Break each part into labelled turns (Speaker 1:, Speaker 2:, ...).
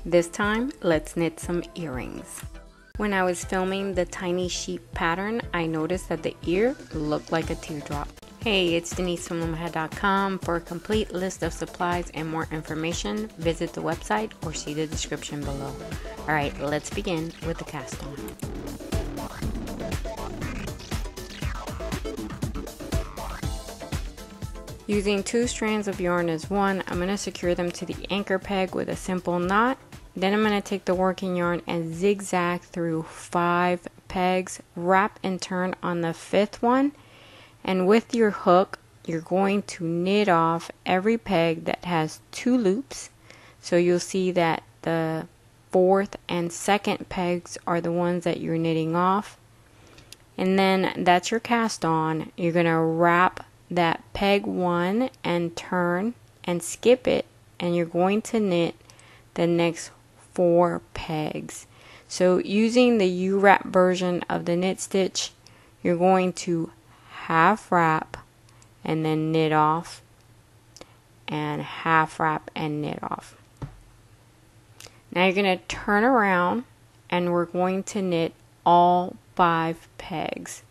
Speaker 1: This time, let's knit some earrings. When I was filming the tiny sheep pattern, I noticed that the ear looked like a teardrop. Hey, it's Denise from loom.com. For a complete list of supplies and more information, visit the website or see the description below. Alright, let's begin with the cast on. Using 2 strands of yarn as one, I'm going to secure them to the anchor peg with a simple knot. Then I'm going to take the working yarn and zigzag through 5 pegs, wrap and turn on the 5th one, and with your hook you're going to knit off every peg that has 2 loops. So you'll see that the 4th and 2nd pegs are the ones that you're knitting off, and then that's your cast on. You're going to wrap that peg 1 and turn and skip it, and you're going to knit the next 4 pegs. So using the U-wrap version of the knit stitch, you're going to half wrap and then knit off, and half wrap and knit off. Now you're going to turn around and we're going to knit all 5 pegs.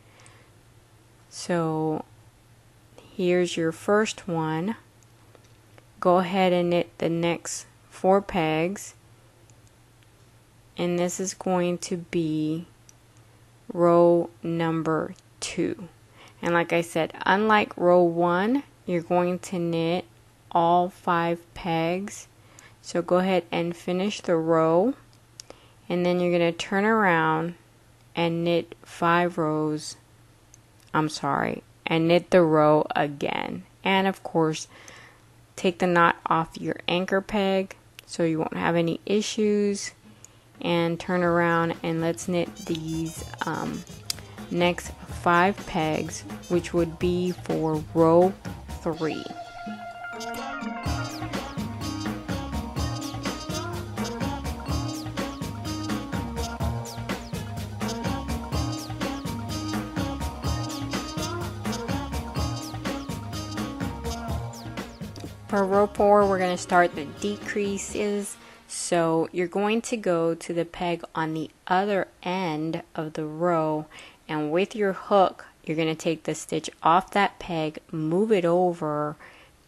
Speaker 1: So here's your first one. Go ahead and knit the next 4 pegs, and this is going to be row number 2. And like I said, unlike row 1, you're going to knit all 5 pegs. So go ahead and finish the row, and then you're going to turn around and knit 5 rows. And knit the row again. And of course, take the knot off your anchor peg so you won't have any issues, and turn around and let's knit these next 5 pegs, which would be for row 3. For row 4, we're going to start the decreases. So you're going to go to the peg on the other end of the row, and with your hook, you're going to take the stitch off that peg, move it over,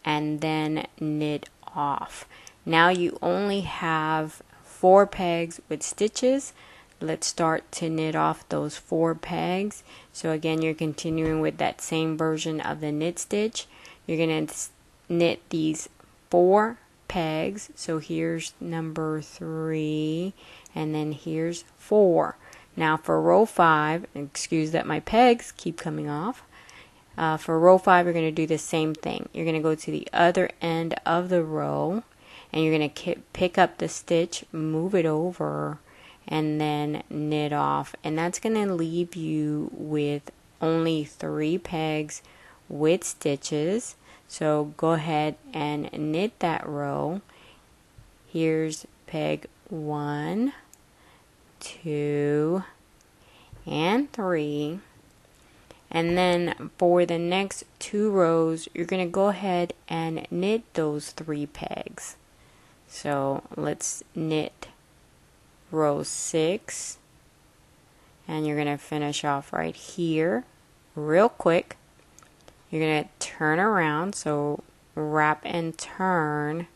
Speaker 1: and then knit off. Now you only have 4 pegs with stitches. Let's start to knit off those 4 pegs. So again, you're continuing with that same version of the knit stitch. You're going to knit these 4 pegs. So here's number 3, and then here's 4. Now for row 5, excuse that my pegs keep coming off. For row 5, you're going to do the same thing. You're going to go to the other end of the row, and you're going to pick up the stitch, move it over, and then knit off. And that's going to leave you with only 3 pegs with stitches. So go ahead and knit that row. Here's peg 1, 2, and 3. And then for the next 2 rows, you're going to go ahead and knit those 3 pegs. So let's knit row 6, and you're going to finish off right here real quick. You're going to turn around, so wrap and turn,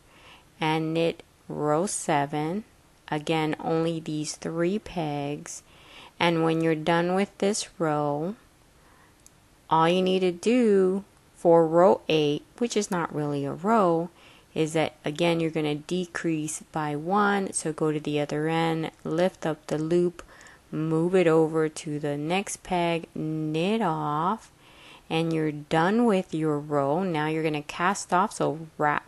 Speaker 1: and knit row 7. Again, only these 3 pegs. And when you're done with this row, all you need to do for row 8, which is not really a row, is that again you're going to decrease by 1. So go to the other end, lift up the loop, move it over to the next peg, knit off, and you're done with your row. Now you're going to cast off, so wrap.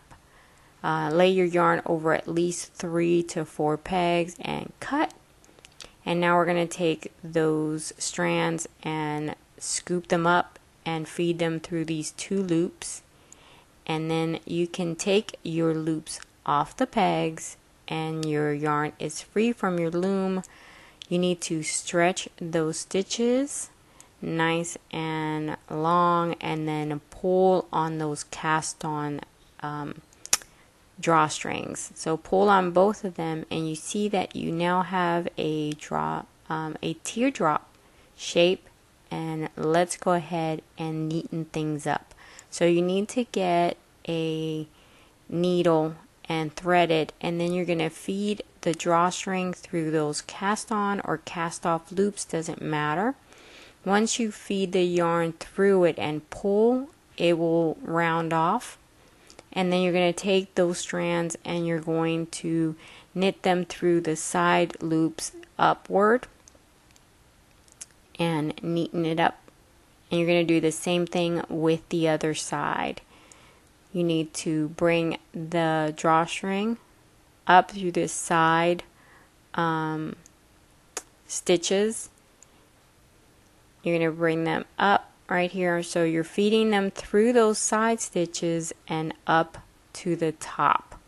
Speaker 1: Lay your yarn over at least 3 to 4 pegs and cut. And now we're going to take those strands and scoop them up and feed them through these 2 loops. And then you can take your loops off the pegs and your yarn is free from your loom. You need to stretch those stitches nice and long, and then pull on those cast on drawstrings. So pull on both of them and you see that you now have a teardrop shape, and let's go ahead and neaten things up. So you need to get a needle and thread it, and then you're going to feed the drawstring through those cast on or cast off loops, doesn't matter. Once you feed the yarn through it and pull, it will round off, and then you're going to take those strands and you're going to knit them through the side loops upward and neaten it up. And you're going to do the same thing with the other side. You need to bring the drawstring up through the side stitches. You're going to bring them up right here, so you're feeding them through those side stitches and up to the top.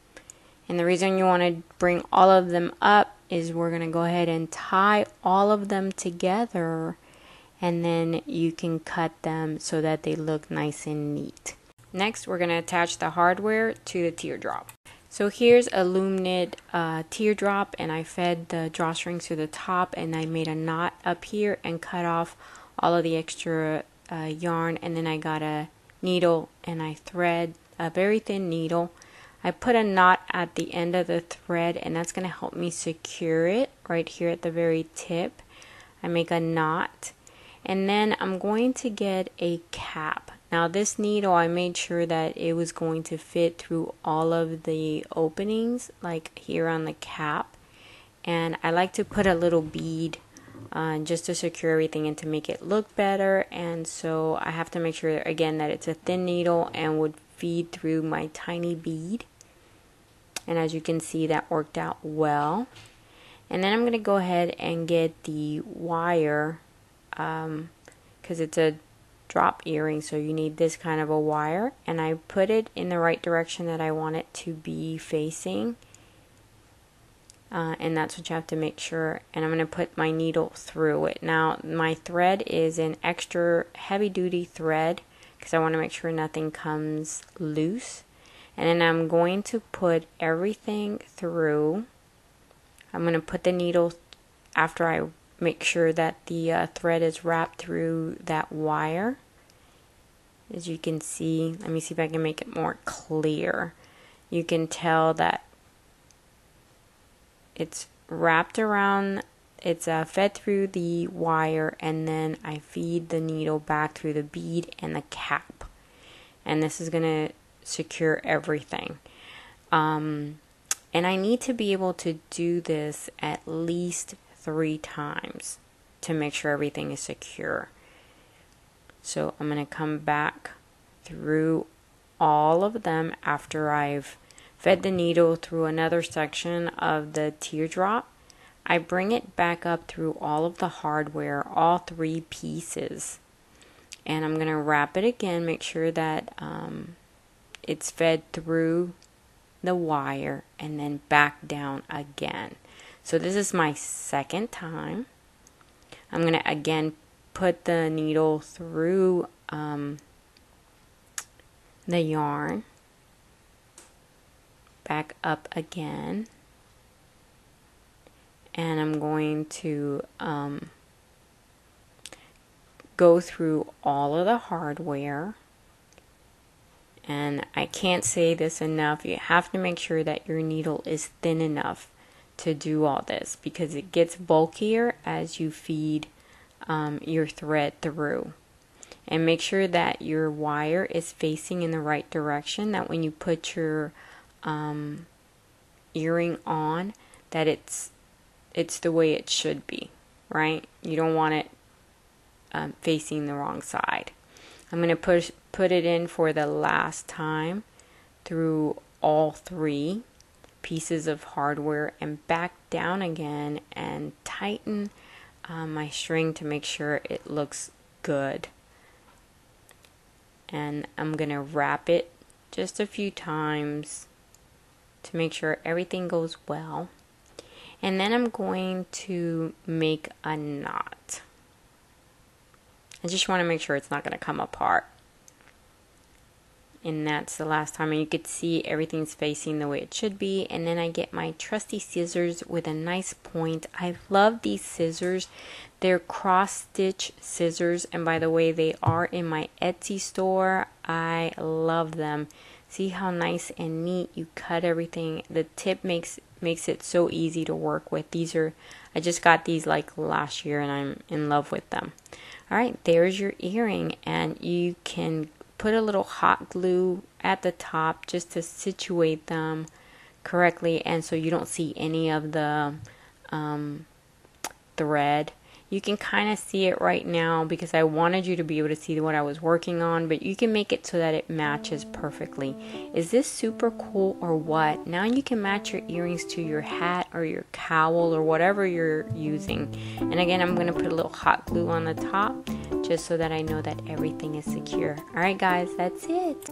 Speaker 1: And the reason you want to bring all of them up is we're going to go ahead and tie all of them together, and then you can cut them so that they look nice and neat. Next, we're going to attach the hardware to the teardrop. So here's a loom knit teardrop, and I fed the drawstrings to the top, and I made a knot up here and cut off all of the extra yarn, and then I got a needle and I thread a very thin needle. I put a knot at the end of the thread, and that's going to help me secure it right here at the very tip. I make a knot, and then I'm going to get a cap. Now this needle, I made sure that it was going to fit through all of the openings, like here on the cap, and I like to put a little bead just to secure everything and to make it look better. And so I have to make sure again that it's a thin needle and would feed through my tiny bead, and as you can see, that worked out well. And then I'm going to go ahead and get the wire, because it's a drop earring, so you need this kind of a wire, and I put it in the right direction that I want it to be facing, and that's what you have to make sure. And I'm going to put my needle through it. Now my thread is an extra heavy duty thread because I want to make sure nothing comes loose, and then I'm going to put everything through. I'm going to put the needle after I make sure that the thread is wrapped through that wire. As you can see, let me see if I can make it more clear. You can tell that it's wrapped around, it's fed through the wire, and then I feed the needle back through the bead and the cap. And this is going to secure everything. And I need to be able to do this at least 3 times to make sure everything is secure. So I'm going to come back through all of them after I've fed the needle through another section of the teardrop. I bring it back up through all of the hardware, all 3 pieces, and I'm going to wrap it again, make sure that it's fed through the wire and then back down again. So this is my second time. I'm going to again put the needle through the yarn, back up again, and I'm going to go through all of the hardware. And I can't say this enough, you have to make sure that your needle is thin enough to do all this, because it gets bulkier as you feed your thread through. And make sure that your wire is facing in the right direction, that when you put your earring on, that it's the way it should be, right? You don't want it facing the wrong side. I'm going to put it in for the last time through all 3 pieces of hardware and back down again and tighten my string to make sure it looks good. And I'm going to wrap it just a few times to make sure everything goes well. And then I'm going to make a knot. I just want to make sure it's not going to come apart. and that's the last time, and you could see everything's facing the way it should be. And then I get my trusty scissors with a nice point. I love these scissors. They're cross stitch scissors, and by the way, they are in my Etsy store. I love them. See how nice and neat you cut everything. The tip makes it so easy to work with. These are, I just got these like last year and I'm in love with them. Alright, there's your earring, and you can put a little hot glue at the top just to situate them correctly, and so you don't see any of the thread. You can kind of see it right now because I wanted you to be able to see what I was working on, but you can make it so that it matches perfectly. Is this super cool or what? Now you can match your earrings to your hat or your cowl or whatever you're using. And again, I'm going to put a little hot glue on the top just so that I know that everything is secure. Alright guys, that's it.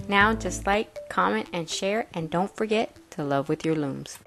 Speaker 1: Now just like, comment, and share, and don't forget to love with your looms.